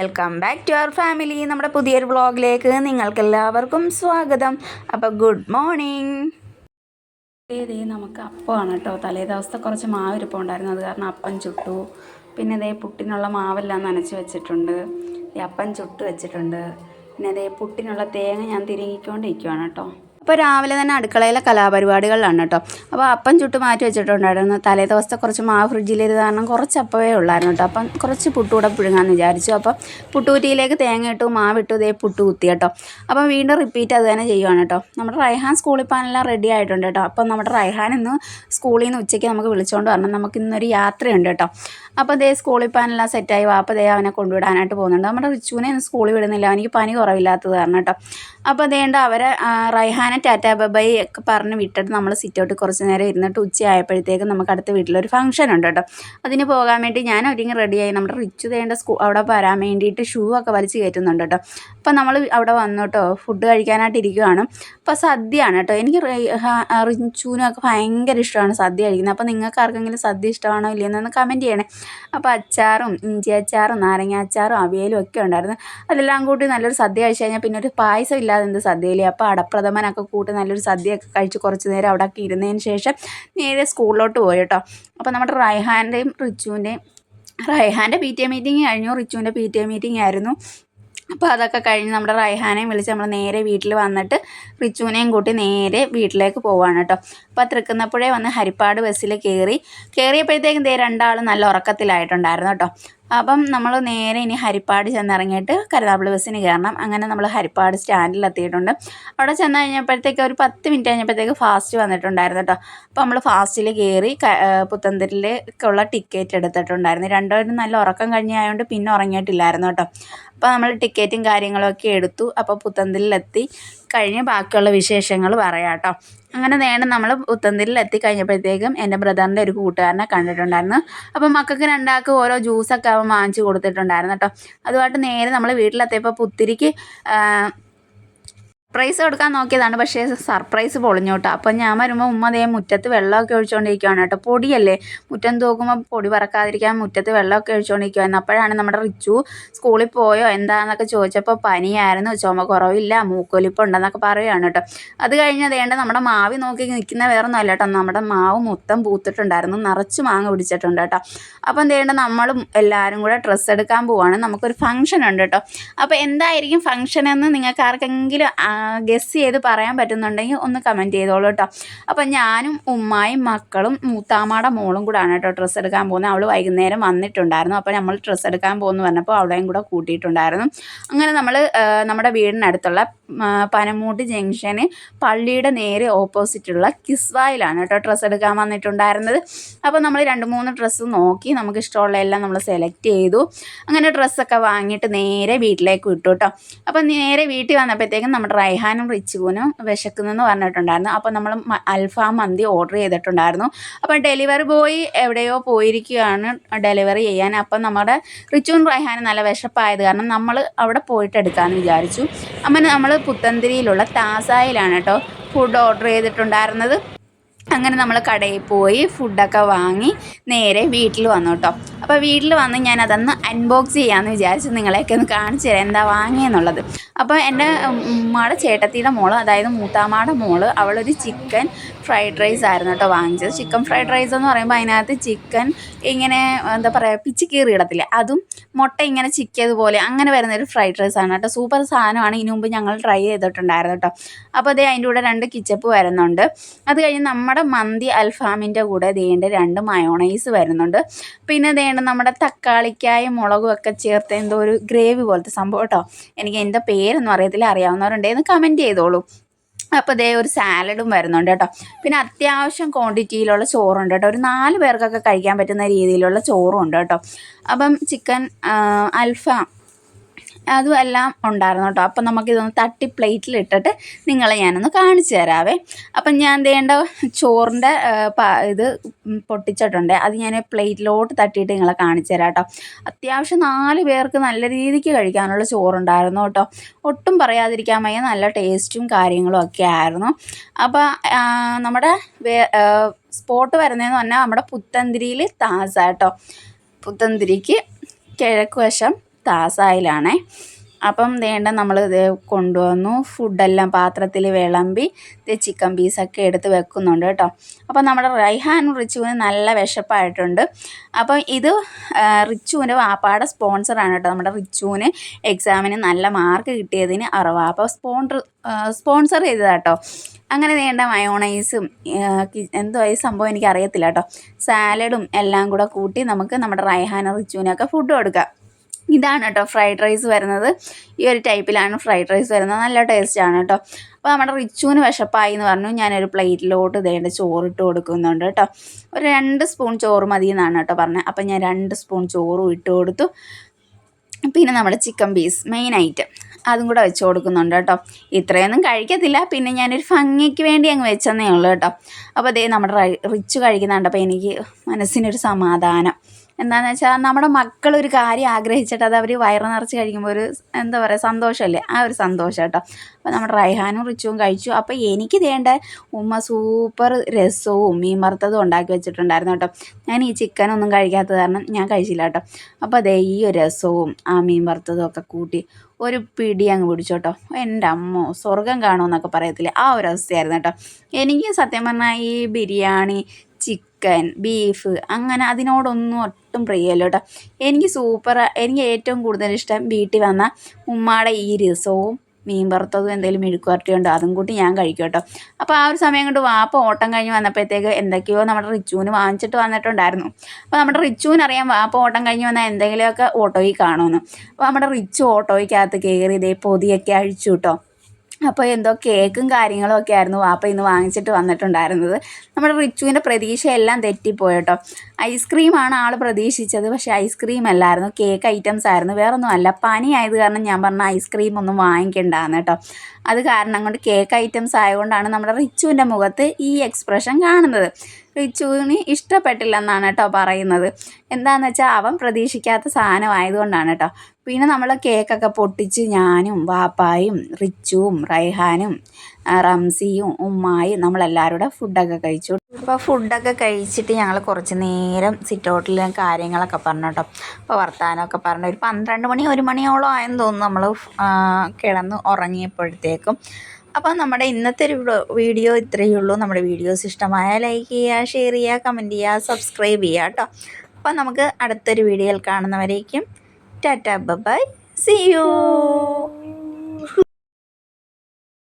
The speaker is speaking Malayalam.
Welcome back to our family. നമ്മുടെ പുതിയൊരു വ്ളോഗിലേക്ക് നിങ്ങൾക്കെല്ലാവർക്കും സ്വാഗതം. അപ്പോൾ ഗുഡ് മോർണിംഗ്. നമുക്ക് അപ്പമാണ് കേട്ടോ. തലേ ദിവസത്തെ കുറച്ച് മാവ് ഇരിപ്പുണ്ടായിരുന്നു, അത് കാരണം അപ്പം ചുട്ടു. പിന്നെ ഇതേ പുട്ടിനുള്ള മാവെല്ലാം നനച്ച് വെച്ചിട്ടുണ്ട്. ഈ അപ്പം ചുട്ട് വെച്ചിട്ടുണ്ട്. പിന്നെ ഇതേ പുട്ടിനുള്ള തേങ്ങ ഞാൻ തിരുങ്ങിക്കൊണ്ടിരിക്കുകയാണ് കേട്ടോ. അപ്പോൾ രാവിലെ തന്നെ അടുക്കളയിലെ കലാപരിപാടികളിലാണ് കേട്ടോ. അപ്പോൾ അപ്പം ചുട്ട് മാറ്റി വെച്ചിട്ടുണ്ടായിരുന്നു. തലേ ദിവസത്തെ കുറച്ച് മാവ് ഫ്രിഡ്ജിലിരുന്ന് കാരണം കുറച്ച് അപ്പവേ ഉള്ളായിരുന്നു കേട്ടോ. അപ്പം കുറച്ച് പുട്ടുകൂടെ പുഴുങ്ങാമെന്ന് വിചാരിച്ചു. അപ്പം പുട്ടുകുറ്റിയിലേക്ക് തേങ്ങ ഇട്ടു, മാവിട്ടു, ഇതേ പുട്ട് കുത്തി കേട്ടോ. അപ്പം വീണ്ടും റിപ്പീറ്റ് അത് തന്നെ ചെയ്യുവാണ് കേട്ടോ. നമ്മുടെ റൈഹാൻ സ്കൂളിൽ പോകാനെല്ലാം റെഡി ആയിട്ടുണ്ട് കേട്ടോ. അപ്പം നമ്മുടെ റൈഹാൻ ഇന്ന് സ്കൂളിൽ നിന്ന് ഉച്ചയ്ക്ക് നമുക്ക് വിളിച്ചുകൊണ്ട് വരണം. നമുക്ക് ഇന്നൊരു യാത്രയുണ്ട് കേട്ടോ. അപ്പോൾ ദേ സ്കൂളിൽ പോകാനെല്ലാം സെറ്റായി. വാപ്പ ദേ അവനെ കൊണ്ടുവിടാനായിട്ട് പോകുന്നുണ്ട്. നമ്മുടെ റിച്ചുവിനെ ഇന്ന് സ്കൂളിൽ വിടുന്നില്ല, എനിക്ക് പനി കുറവില്ലാത്തത് കാരണം കേട്ടോ. അപ്പോൾ അതേണ്ട അവരെ റൈഹാനെ ടാറ്റാ ബൈ ഒക്കെ പറഞ്ഞ് വിട്ടിട്ട് നമ്മൾ സിറ്റൗട്ട് കുറച്ച് നേരം ഇരുന്നിട്ട് ഉച്ചയായപ്പോഴത്തേക്കും നമുക്ക് അടുത്ത വീട്ടിലൊരു ഫംഗ്ഷൻ ഉണ്ട് കേട്ടോ. അതിന് പോകാൻ വേണ്ടി ഞാൻ ഒരുങ്ങി റെഡിയായി. നമ്മുടെ റിച്ചു തേണ്ട അവിടെ വരാൻ വേണ്ടിയിട്ട് ഷൂ ഒക്കെ വലിച്ച് കയറ്റുന്നുണ്ട് കേട്ടോ. അപ്പോൾ നമ്മൾ അവിടെ വന്നു കേട്ടോ. ഫുഡ് കഴിക്കാനായിട്ട് ഇരിക്കുകയാണ്. അപ്പോൾ സദ്യയാണ് കേട്ടോ. എനിക്ക് റിച്ചുവിനൊക്കെ ഭയങ്കര ഇഷ്ടമാണ് സദ്യ കഴിക്കുന്നത്. അപ്പോൾ നിങ്ങൾക്ക് ആർക്കെങ്കിലും സദ്യ ഇഷ്ടമാണോ ഇല്ലയെന്നൊന്ന് കമൻറ്റ് ചെയ്യണേ. അപ്പോൾ അച്ചാറും ഇഞ്ചി അച്ചാറും നാരങ്ങ അച്ചാറും അവിയലും ഒക്കെ ഉണ്ടായിരുന്നു. അതെല്ലാം കൂട്ടി നല്ലൊരു സദ്യ കഴിച്ച് കഴിഞ്ഞാൽ പിന്നെ ഒരു പായസം ഇല്ലാതെ എന്ത് സദ്യയില്ലേ. അപ്പോൾ അടപ്രഥമനൊക്കെ കൂട്ടി നല്ലൊരു സദ്യയൊക്കെ കഴിച്ച് കുറച്ച് നേരം അവിടെ ഒക്കെ ഇരുന്നതിന് ശേഷം നേരെ സ്കൂളിലോട്ട് പോയി കേട്ടോ. അപ്പോൾ നമ്മുടെ റൈഹാൻ്റെയും റിച്ചുവിൻ്റെയും റൈഹാൻ്റെ PTA മീറ്റിംഗ് കഴിഞ്ഞു, റിച്ചുവിൻ്റെ PTA മീറ്റിംഗ് ആയിരുന്നു. അപ്പോൾ അതൊക്കെ കഴിഞ്ഞ് നമ്മുടെ റൈഹാനെയും വിളിച്ച് നമ്മൾ നേരെ വീട്ടിൽ വന്നിട്ട് റിച്ചുവിനെയും കൂട്ടി നേരെ വീട്ടിലേക്ക് പോവുകയാണ് കേട്ടോ. അപ്പോൾ തൃക്കുന്നപ്പുഴേ വന്ന് ഹരിപ്പാട് ബസ്സിൽ കയറിയപ്പോഴത്തേക്കും രണ്ടാളും നല്ല ഉറക്കത്തിലായിട്ടുണ്ടായിരുന്നു കേട്ടോ. അപ്പം നമ്മൾ നേരെ ഇനി ഹരിപ്പാട് ചെന്നിറങ്ങിയിട്ട് കരുനാഗപ്പള്ളി ബസ്സിന് കയറണം. അങ്ങനെ നമ്മൾ ഹരിപ്പാട് സ്റ്റാൻഡിലെത്തിയിട്ടുണ്ട്. അവിടെ ചെന്ന് കഴിഞ്ഞപ്പോഴത്തേക്ക് ഒരു 10 മിനിറ്റ് കഴിഞ്ഞപ്പോഴത്തേക്ക് ഫാസ്റ്റ് വന്നിട്ടുണ്ടായിരുന്നു കേട്ടോ. അപ്പോൾ നമ്മൾ ഫാസ്റ്റിൽ കയറി പുത്തൻതിരിലേക്കുള്ള ടിക്കറ്റ് എടുത്തിട്ടുണ്ടായിരുന്നു. രണ്ടുപേരും നല്ല ഉറക്കം കഴിഞ്ഞായതുകൊണ്ട് പിന്നെ ഉറങ്ങിയിട്ടില്ലായിരുന്നു കേട്ടോ. അപ്പോൾ നമ്മൾ ടിക്കറ്റും കാര്യങ്ങളൊക്കെ എടുത്തു. അപ്പോൾ പുത്തൻതിരിലെത്തി കഴിഞ്ഞ് ബാക്കിയുള്ള വിശേഷങ്ങൾ പറയാം കേട്ടോ. അങ്ങനെ നമ്മൾ പുത്തൻതിരിലെത്തി കഴിഞ്ഞപ്പോഴത്തേക്കും എൻ്റെ ബ്രദറിൻ്റെ ഒരു കൂട്ടുകാരനെ കണ്ടിട്ടുണ്ടായിരുന്നു. അപ്പം മക്കൾക്ക് രണ്ടാൾക്ക് ഓരോ ജ്യൂസൊക്കെ അവൻ വാങ്ങിച്ച് കൊടുത്തിട്ടുണ്ടായിരുന്നു കേട്ടോ. അതുമായിട്ട് നേരെ നമ്മൾ വീട്ടിലെത്തിയപ്പോൾ പുത്തിരിക്ക് സർപ്രൈസ് കൊടുക്കാൻ നോക്കിയതാണ്, പക്ഷേ സർപ്രൈസ് പൊളിഞ്ഞു കേട്ടോ. അപ്പം ഞാൻ വരുമ്പോൾ ഉമ്മ അതേ മുറ്റത്ത് വെള്ളമൊക്കെ ഒഴിച്ചുകൊണ്ടിരിക്കുകയാണ് കേട്ടോ. പൊടിയല്ലേ, മുറ്റം തൂക്കുമ്പോൾ പൊടി പറക്കാതിരിക്കാൻ മുറ്റത്ത് വെള്ളമൊക്കെ ഒഴിച്ചുകൊണ്ടിരിക്കുകയായിരുന്നു. അപ്പോഴാണ് നമ്മുടെ റിച്ചു സ്കൂളിൽ പോയോ എന്താണെന്നൊക്കെ ചോദിച്ചപ്പോൾ പനിയായിരുന്നു, ചുമ കുറവില്ല, മൂക്കൊലിപ്പുണ്ടെന്നൊക്കെ പറയുകയാണ് കേട്ടോ. അത് കഴിഞ്ഞ് അതേണ്ട നമ്മുടെ മാവി നോക്കി നിൽക്കുന്ന വേറെ ഒന്നും അല്ല കേട്ടോ. നമ്മുടെ മാവ് മൊത്തം പൂത്തിട്ടുണ്ടായിരുന്നു, നിറച്ച് മാങ്ങ പിടിച്ചിട്ടുണ്ട് കേട്ടോ. അപ്പം എന്തേണ്ട നമ്മളും എല്ലാവരും കൂടെ ഡ്രസ്സ് എടുക്കാൻ പോവാണ്. നമുക്കൊരു ഫംഗ്ഷൻ ഉണ്ട് കേട്ടോ. അപ്പോൾ എന്തായിരിക്കും ഫംഗ്ഷൻ എന്ന് നിങ്ങൾക്ക് ആർക്കെങ്കിലും ഗസ് ചെയ്ത് പറയാൻ പറ്റുന്നുണ്ടെങ്കിൽ ഒന്ന് കമൻറ്റ് ചെയ്തോളൂ കേട്ടോ. അപ്പം ഞാനും ഉമ്മായും മക്കളും മൂത്താമ്മയുടെ മോളും കൂടാണ് കേട്ടോ ഡ്രസ്സ് എടുക്കാൻ പോകുന്നത്. അവൾ വൈകുന്നേരം വന്നിട്ടുണ്ടായിരുന്നു. അപ്പോൾ നമ്മൾ ഡ്രസ്സ് എടുക്കാൻ പോകുന്നു പറഞ്ഞപ്പോൾ അവളെയും കൂടെ കൂട്ടിയിട്ടുണ്ടായിരുന്നു. അങ്ങനെ നമ്മൾ നമ്മുടെ വീടിനടുത്തുള്ള പനമൂട്ട് ജംഗ്ഷന് പള്ളിയുടെ നേരെ ഓപ്പോസിറ്റുള്ള കിസ്വായിലാണ് കേട്ടോ ഡ്രസ്സ് എടുക്കാൻ വന്നിട്ടുണ്ടായിരുന്നത്. അപ്പോൾ നമ്മൾ 2-3 ഡ്രസ്സ് നോക്കി നമുക്ക് ഇഷ്ടമുള്ള എല്ലാം നമ്മൾ സെലക്ട് ചെയ്തു. അങ്ങനെ ഡ്രസ്സൊക്കെ വാങ്ങിയിട്ട് നേരെ വീട്ടിലേക്ക് വിട്ടു കേട്ടോ. അപ്പം നേരെ വീട്ടിൽ വന്നപ്പോഴത്തേക്കും നമ്മുടെ റൈഹാനും റിച്ചുവിനും വിശക്കുന്നെന്ന് പറഞ്ഞിട്ടുണ്ടായിരുന്നു. അപ്പോൾ നമ്മൾ അൽഫാം മന്തി ഓർഡർ ചെയ്തിട്ടുണ്ടായിരുന്നു. അപ്പം ഡെലിവറി ബോയ് എവിടെയോ പോയിരിക്കുകയാണ് ഡെലിവറി ചെയ്യാൻ. അപ്പം നമ്മുടെ റിച്ചുവും റൈഹാനും നല്ല വിശപ്പായത് കാരണം നമ്മൾ അവിടെ പോയിട്ട് എടുക്കാമെന്ന് വിചാരിച്ചു. അങ്ങനെ നമ്മൾ പുത്തൻതിരിയിലുള്ള താസായിലാണ് കേട്ടോ ഫുഡ് ഓർഡർ ചെയ്തിട്ടുണ്ടായിരുന്നത്. അങ്ങനെ നമ്മൾ കടയിൽ പോയി ഫുഡൊക്കെ വാങ്ങി നേരെ വീട്ടിൽ വന്നു കേട്ടോ. അപ്പോൾ വീട്ടിൽ വന്ന് ഞാൻ അതൊന്ന് അൺബോക്സ് ചെയ്യാമെന്ന് വിചാരിച്ചു, നിങ്ങളെയൊക്കെ ഒന്ന് കാണിച്ചു തരാം എന്താ വാങ്ങിയെന്നുള്ളത്. അപ്പോൾ എൻ്റെ ഉമ്മയുടെ ചേട്ടത്തിയുടെ മോള്, അതായത് മൂത്താമ്മയുടെ മോള്, അവളൊരു ചിക്കൻ ഫ്രൈഡ് റൈസ് ആയിരുന്നു കേട്ടോ വാങ്ങിച്ചത്. ചിക്കൻ ഫ്രൈഡ് റൈസ് എന്ന് പറയുമ്പോൾ അതിനകത്ത് ചിക്കൻ ഇങ്ങനെ എന്താ പറയുക പിച്ചി കീറി ഇടത്തില്ല, അതും മുട്ട ഇങ്ങനെ ചിക്കിയതുപോലെ അങ്ങനെ വരുന്നൊരു ഫ്രൈഡ് റൈസാണ് കേട്ടോ. സൂപ്പർ സാധനമാണ്. ഇതിനു മുമ്പ് ഞങ്ങൾ ട്രൈ ചെയ്തിട്ടുണ്ടായിരുന്നു കേട്ടോ. അപ്പോൾ അതേ അതിൻ്റെ കൂടെ 2 കിച്ചപ്പ് വരുന്നുണ്ട്. അത് കഴിഞ്ഞ് നമ്മുടെ മന്തി അൽഫാമിൻ്റെ കൂടെ ദേണ്ട 2 മയോണൈസ് വരുന്നുണ്ട്. പിന്നെ ദേണ്ട നമ്മുടെ തക്കാളിക്കായും മുളകും ഒക്കെ ചേർത്ത് എന്തോ ഒരു ഗ്രേവി പോലത്തെ സംഭവം കേട്ടോ. എനിക്ക് എൻ്റെ പേരൊന്നും അറിയത്തില്ല, അറിയാവുന്നവരുണ്ടെന്ന് കമൻറ്റ് ചെയ്തോളൂ. അപ്പോൾ ദേ ഒരു സാലഡും വരുന്നുണ്ട് കേട്ടോ. പിന്നെ അത്യാവശ്യം ക്വാണ്ടിറ്റിയിലുള്ള ചോറുണ്ട് കേട്ടോ. ഒരു 4 പേർക്കൊക്കെ കഴിക്കാൻ പറ്റുന്ന രീതിയിലുള്ള ചോറും ഉണ്ട് കേട്ടോ. അപ്പം ചിക്കൻ അൽഫാം അതും എല്ലാം ഉണ്ടായിരുന്നു കേട്ടോ. അപ്പം നമുക്കിതൊന്ന് തട്ടി പ്ലേറ്റിലിട്ടിട്ട് നിങ്ങളെ ഞാനൊന്ന് കാണിച്ചു തരാവേ. അപ്പം ഞാൻ വേണ്ട ചോറിൻ്റെ ഇത് പൊട്ടിച്ചിട്ടുണ്ട്, അത് ഞാൻ പ്ലേറ്റിലോട്ട് തട്ടിയിട്ട് നിങ്ങളെ കാണിച്ചു തരാം കേട്ടോ. അത്യാവശ്യം 4 പേർക്ക് നല്ല രീതിക്ക് കഴിക്കാനുള്ള ചോറുണ്ടായിരുന്നു കേട്ടോ. ഒട്ടും പറയാതിരിക്കാൻ വയ്യ, നല്ല ടേസ്റ്റും കാര്യങ്ങളും ഒക്കെ ആയിരുന്നു. അപ്പോൾ നമ്മുടെ സ്പോട്ട് വരുന്നതെന്ന് പറഞ്ഞാൽ നമ്മുടെ പുത്തൻതിരിയിൽ താസ കേട്ടോ. പുത്തൻതിരിക്ക് കിഴക്ക് വശം താസായിലാണേ. അപ്പം വേണ്ട നമ്മൾ ഇത് കൊണ്ടുവന്നു, ഫുഡെല്ലാം പാത്രത്തിൽ വിളമ്പി ചിക്കൻ പീസൊക്കെ എടുത്ത് വെക്കുന്നുണ്ട് കേട്ടോ. അപ്പോൾ നമ്മുടെ റൈഹാനും റിച്ചുവിനും നല്ല വിശപ്പായിട്ടുണ്ട്. അപ്പോൾ ഇത് റിച്ചുവിൻ്റെ വാപ്പാടെ സ്പോൺസറാണ് കേട്ടോ. നമ്മുടെ റിച്ചുവിന് എക്സാമിന് നല്ല മാർക്ക് കിട്ടിയതിന് വാപ്പ സ്പോൺസർ ചെയ്തതാട്ടോ. അങ്ങനെ വേണ്ട മയോണൈസും എന്തോ ഈ സംഭവം എനിക്കറിയത്തില്ല കേട്ടോ, സാലഡും എല്ലാം കൂടെ കൂട്ടി നമുക്ക് നമ്മുടെ റൈഹാനും റിച്ചുവിനൊക്കെ ഫുഡ് കൊടുക്കാം. ഇതാണ് കേട്ടോ ഫ്രൈഡ് റൈസ് വരുന്നത്. ഈ ഒരു ടൈപ്പിലാണ് ഫ്രൈഡ് റൈസ് വരുന്നത്. നല്ല ടേസ്റ്റാണ് കേട്ടോ. അപ്പോൾ നമ്മുടെ റിച്ചുവിന് വിശപ്പായി എന്ന് പറഞ്ഞു. ഞാനൊരു പ്ലേറ്റിലോട്ട് ഇതേണ്ട ചോറിട്ട് കൊടുക്കുന്നുണ്ട് കേട്ടോ. ഒരു 2 സ്പൂൺ ചോറ് മതി എന്നാണ് കേട്ടോ പറഞ്ഞത്. അപ്പം ഞാൻ 2 സ്പൂൺ ചോറും ഇട്ട് കൊടുത്തു. പിന്നെ നമ്മുടെ ചിക്കൻ പീസ് മെയിൻ ഐറ്റം അതും കൂടെ വെച്ച് കൊടുക്കുന്നുണ്ട് കേട്ടോ. ഇത്രയൊന്നും കഴിക്കത്തില്ല, പിന്നെ ഞാനൊരു ഭംഗിക്ക് വേണ്ടി അങ്ങ് വെച്ചെന്നേ ഉള്ളൂ കേട്ടോ. അപ്പോൾ അതേ നമ്മുടെ റിച്ച് കഴിക്കുന്നുണ്ട്. അപ്പോൾ എനിക്ക് മനസ്സിനൊരു സമാധാനം. എന്താണെന്ന് വെച്ചാൽ നമ്മുടെ മക്കളൊരു കാര്യം ആഗ്രഹിച്ചിട്ട് അത് അവർ വയറ് നിറച്ച് കഴിക്കുമ്പോൾ ഒരു എന്താ പറയുക സന്തോഷമല്ലേ, ആ ഒരു സന്തോഷം കേട്ടോ. അപ്പോൾ നമ്മുടെ റൈഹാനും റിച്ചുവും കഴിച്ചു. അപ്പോൾ എനിക്ക് വേണ്ട ഉമ്മ സൂപ്പർ രസവും മീൻ വറുത്തതും ഉണ്ടാക്കി വെച്ചിട്ടുണ്ടായിരുന്നു കേട്ടോ. ഞാൻ ഈ ചിക്കനൊന്നും കഴിക്കാത്തത് കാരണം ഞാൻ കഴിച്ചില്ല കേട്ടോ. അപ്പോൾ അതേ ഈ ഒരു രസവും ആ മീൻ വറുത്തതും ഒക്കെ കൂട്ടി ഒരു പിടി അങ്ങ് പിടിച്ചു കേട്ടോ. എൻ്റെ അമ്മോ സ്വർഗം കാണുമെന്നൊക്കെ പറയത്തില്ലേ, ആ ഒരു അവസ്ഥയായിരുന്നു കേട്ടോ. എനിക്ക് സത്യം പറഞ്ഞാൽ ഈ ബിരിയാണി, ചിക്കൻ, ബീഫ് അങ്ങനെ അതിനോടൊന്നും ഒട്ടും പ്രിയമല്ല കേട്ടോ. എനിക്ക് ഏറ്റവും കൂടുതൽ ഇഷ്ടം വീട്ടിൽ വന്ന ഉമ്മാടെ ഈ രസവും മീൻ വറുത്തതും എന്തെങ്കിലും മെഴുക്കുവരട്ടിയുണ്ടോ അതും കൂട്ടി ഞാൻ കഴിക്കും കേട്ടോ. അപ്പോൾ ആ ഒരു സമയം കൊണ്ട് വാപ്പ ഓട്ടം കഴിഞ്ഞ് വന്നപ്പോഴത്തേക്ക് എന്തൊക്കെയോ നമ്മുടെ റിച്ചുവിന് വാങ്ങിച്ചിട്ട് വന്നിട്ടുണ്ടായിരുന്നു. അപ്പോൾ നമ്മുടെ റിച്ചുവിനറിയാം വാപ്പ ഓട്ടം കഴിഞ്ഞ് വന്നാൽ എന്തെങ്കിലുമൊക്കെ ഓട്ടോയിൽ കാണുമെന്ന്. അപ്പോൾ നമ്മുടെ റിച്ചു ഓട്ടോയ്ക്കകത്ത് കയറി ഇതേ പൊതിയൊക്കെ അഴിച്ചു കേട്ടോ. അപ്പോൾ എന്തോ കേക്കും കാര്യങ്ങളും ഒക്കെ ആയിരുന്നു വാപ്പ ഇന്ന് വാങ്ങിച്ചിട്ട് വന്നിട്ടുണ്ടായിരുന്നത്. നമ്മുടെ റിച്ചുവിൻ്റെ പ്രതീക്ഷയെല്ലാം തെറ്റിപ്പോയി കേട്ടോ. ഐസ്ക്രീമാണ് ആൾ പ്രതീക്ഷിച്ചത്, പക്ഷേ ഐസ്ക്രീം അല്ലായിരുന്നു, കേക്ക് ഐറ്റംസ് ആയിരുന്നു. വേറൊന്നും അല്ല, പനി ആയത് കാരണം ഞാൻ പറഞ്ഞ ഐസ്ക്രീം ഒന്നും വാങ്ങിക്കണ്ടാന്ന് കേട്ടോ. അത് കാരണം കൊണ്ട് കേക്ക് ഐറ്റംസ് ആയതുകൊണ്ടാണ് നമ്മുടെ റിച്ചുവിൻ്റെ മുഖത്ത് ഈ എക്സ്പ്രഷൻ കാണുന്നത്. റിച്ചുവിന് ഇഷ്ടപ്പെട്ടില്ലെന്നാണ് കേട്ടോ പറയുന്നത്. എന്താണെന്ന് വെച്ചാൽ അവൻ പ്രതീക്ഷിക്കാത്ത സാധനം ആയതുകൊണ്ടാണ് കേട്ടോ. പിന്നെ നമ്മൾ കേക്കൊക്കെ പൊട്ടിച്ച് ഞാനും വാപ്പായും റിച്ചുവും റൈഹാനും റംസിയും ഉമ്മായും നമ്മളെല്ലാവരും കൂടെ ഫുഡൊക്കെ കഴിച്ചു. അപ്പോൾ ഫുഡൊക്കെ കഴിച്ചിട്ട് ഞങ്ങൾ കുറച്ച് നേരം സിറ്റൗട്ടിൽ കാര്യങ്ങളൊക്കെ പറഞ്ഞു കേട്ടോ. അപ്പോൾ വർത്താനമൊക്കെ പറഞ്ഞു ഒരു 12 മണി 1 മണിയോളം ആയെന്ന് തോന്നുന്നു നമ്മൾ കിടന്ന് ഉറങ്ങിയപ്പോഴത്തേക്കും. അപ്പോൾ നമ്മുടെ ഇന്നത്തെ ഒരു വീഡിയോ ഇത്രയേ ഉള്ളൂ. നമ്മുടെ വീഡിയോസ് ഇഷ്ടമായാൽ ലൈക്ക് ചെയ്യുക, ഷെയർ ചെയ്യുക, കമൻറ്റ് ചെയ്യുക, സബ്സ്ക്രൈബ് ചെയ്യുക കേട്ടോ. അപ്പോൾ നമുക്ക് അടുത്തൊരു വീഡിയോയിൽ കാണുന്നവരേക്കും ടാറ്റാ ബൈ, സീ യു.